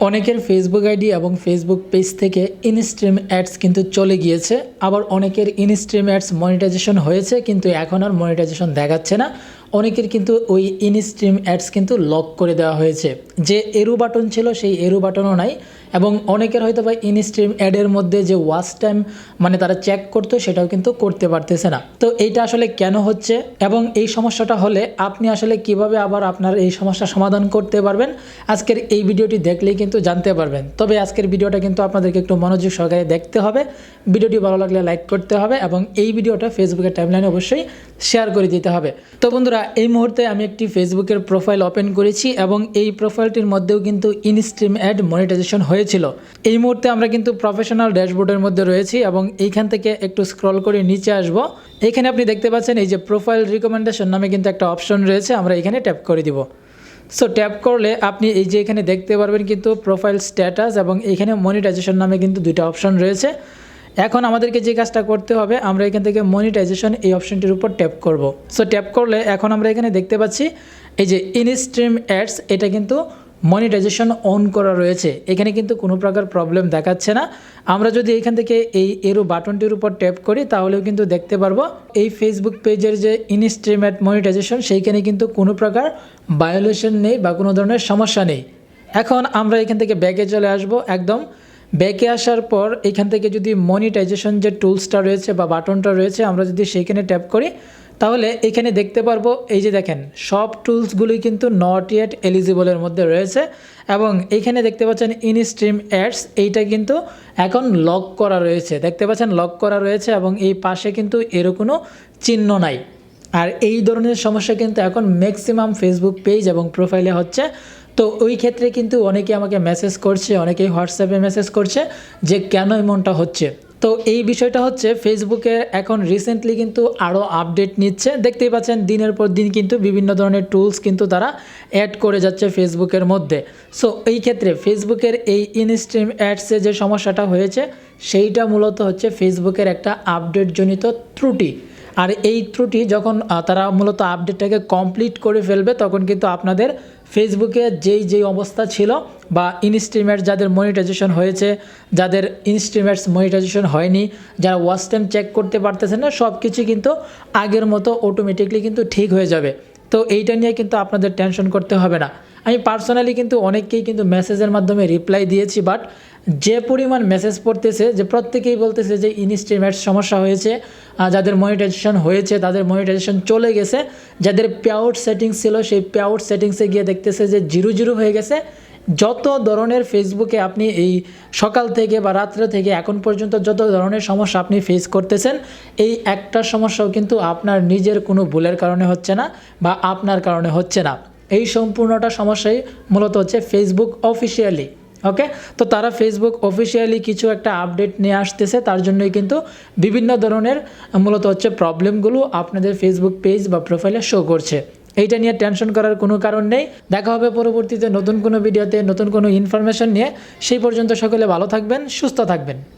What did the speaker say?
অনেকের Facebook ID এবং Facebook page থেকে ইনস্ট্রিম অ্যাডস কিন্তু চলে গিয়েছে। আবার অনেকের ইনস্ট্রিম অ্যাডস মনিটাইজেশন হয়েছে কিন্তু এখন আর মনিটাইজেশন দেখাচ্ছে না। অনেকের কিন্তু ওই ইনস্ট্রিম অ্যাডস কিন্তু লক করে দেওয়া হয়েছে। যে এরো বাটন ছিল সেই এরো বাটনও নাই, এবং অনেকের হয়তো বা ইনস্ট্রিম অ্যাডের মধ্যে যে ওয়াচ টাইম মানে তারা চেক করতো সেটাও কিন্তু করতে পারতেছে না। তো এইটা আসলে কেন হচ্ছে এবং এই সমস্যাটা হলে আপনি আসলে কিভাবে আবার আপনার এই সমস্যার সমাধান করতে পারবেন, আজকের এই ভিডিওটি দেখলেই কিন্তু জানতে পারবেন। তবে আজকের ভিডিওটা কিন্তু আপনাদেরকে একটু মনোযোগ সহকারে দেখতে হবে। ভিডিওটি ভালো লাগলে লাইক করতে হবে এবং এই ভিডিওটা ফেসবুকের টাইমলাইনে অবশ্যই শেয়ার করে দিতে হবে। তো বন্ধুরা, এই মুহূর্তে আমি একটি ফেসবুকের প্রোফাইল ওপেন করেছি এবং এই প্রোফাইলটির মধ্যেও কিন্তু ইনস্ট্রিম অ্যাড মনিটাইজেশন হয়েছিল। এই মুহূর্তে আমরা কিন্তু প্রফেশনাল ড্যাশবোর্ডের মধ্যে রয়েছি এবং এইখান থেকে একটু স্ক্রল করে নিচে আসব। এখানে আপনি দেখতে পাচ্ছেন এই যে প্রোফাইল রিকমেন্ডেশন নামে কিন্তু একটা অপশন রয়েছে, আমরা এখানে ট্যাপ করে দিব। সো ট্যাপ করলে আপনি এই যে এখানে দেখতে পারবেন কিন্তু প্রোফাইল স্ট্যাটাস এবং এখানে মনিটাইজেশন নামে কিন্তু দুইটা অপশন রয়েছে। এখন আমাদেরকে যে কাজটা করতে হবে, আমরা এখান থেকে মনিটাইজেশন এই অপশনটির উপর ট্যাপ করব। সো ট্যাপ করলে এখন আমরা এখানে দেখতে পাচ্ছি এই যে ইনস্ট্রিম অ্যাডস, এটা কিন্তু মনিটাইজেশন অন করা রয়েছে। এখানে কিন্তু কোনো প্রকার প্রবলেম দেখাচ্ছে না। আমরা যদি এখান থেকে এই এরো বাটনটির উপর ট্যাপ করি তাহলেও কিন্তু দেখতে পারবো এই ফেসবুক পেজের যে ইনস্ট্রিম অ্যাড মনিটাইজেশন সেইখানে কিন্তু কোনো প্রকার ভায়োলেশন নেই বা কোনো ধরনের সমস্যা নেই। এখন আমরা এখান থেকে ব্যাকে চলে আসব। একদম ব্যাকে আসার পর এখান থেকে যদি মনিটাইজেশন যে টুলসটা রয়েছে বা বাটনটা রয়েছে আমরা যদি সেইখানে ট্যাপ করি তাহলে এখানে দেখতে পারবো এই যে দেখেন সব টুলসগুলোই কিন্তু নট ইয়েট এলিজিবলের মধ্যে রয়েছে এবং এইখানে দেখতে পাচ্ছেন ইনস্ট্রিম অ্যাডস, এইটা কিন্তু এখন লক করা রয়েছে। দেখতে পাচ্ছেন লক করা রয়েছে এবং এই পাশে কিন্তু এরও কোনো চিহ্ন নাই। আর এই ধরনের সমস্যা কিন্তু এখন ম্যাক্সিমাম ফেসবুক পেজ এবং প্রোফাইলে হচ্ছে। তো ওই ক্ষেত্রে কিন্তু অনেকে আমাকে মেসেজ করছে, অনেকেই হোয়াটসঅ্যাপে মেসেজ করছে যে কেন এমনটা হচ্ছে। তো এই বিষয়টা হচ্ছে ফেসবুকে এখন রিসেন্টলি কিন্তু আরও আপডেট নিচ্ছে। দেখতেই পাচ্ছেন দিনের পর দিন কিন্তু বিভিন্ন ধরনের টুলস কিন্তু তারা অ্যাড করে যাচ্ছে ফেসবুকের মধ্যে। সো এই ক্ষেত্রে ফেসবুকের এই ইনস্ট্রিম অ্যাডসে যে সমস্যাটা হয়েছে সেইটা মূলত হচ্ছে ফেসবুকের একটা আপডেটজনিত ত্রুটি। আর এই ত্রুটি যখন তারা মূলত আপডেটটাকে কমপ্লিট করে ফেলবে তখন কিন্তু আপনাদের ফেসবুকে যেই অবস্থা ছিল বা ইনস্ট্রিমেটস যাদের মনিটাইজেশন হয়েছে, যাদের ইনস্ট্রিমেটস মনিটাইজেশন হয়নি, যারা ওয়াচ টাইম চেক করতে পারতেছেন না, সব কিছু কিন্তু আগের মতো অটোমেটিকলি কিন্তু ঠিক হয়ে যাবে। তো এইটা নিয়ে কিন্তু আপনাদের টেনশন করতে হবে না। আমি পার্সোনালি কিন্তু অনেককেই কিন্তু মেসেজের মাধ্যমে রিপ্লাই দিয়েছি, বাট যে পরিমাণ মেসেজ পড়তেছে যে প্রত্যেকেই বলতেছে যে ইনস্ট্রিমেটস সমস্যা হয়েছে, যাদের মনিটাইজেশন হয়েছে তাদের মনিটাইজেশন চলে গেছে, যাদের পেআউট সেটিংস ছিল সেই পেআউট সেটিংসে গিয়ে দেখতেছে যে 0 হয়ে গেছে। যত ধরনের ফেসবুকে আপনি এই সকাল থেকে বা রাত্রে থেকে এখন পর্যন্ত যত ধরনের সমস্যা আপনি ফেস করতেছেন, এই একটা সমস্যাও কিন্তু আপনার নিজের কোনো ভুলের কারণে হচ্ছে না বা আপনার কারণে হচ্ছে না। এই সম্পূর্ণটা সমস্যাই মূলত হচ্ছে ফেসবুক অফিসিয়ালি। ওকে, তো তারা ফেসবুক অফিসিয়ালি কিছু একটা আপডেট নিয়ে আসতেছে, তার জন্যই কিন্তু বিভিন্ন ধরনের মূলত হচ্ছে প্রবলেমগুলো আপনাদের ফেসবুক পেজ বা প্রোফাইলে শো করছে। এইটা নিয়ে টেনশন করার কোনো কারণ নেই। দেখা হবে পরবর্তীতে নতুন কোনো ভিডিওতে নতুন কোনো ইনফরমেশন নিয়ে। সেই পর্যন্ত সকলে ভালো থাকবেন, সুস্থ থাকবেন।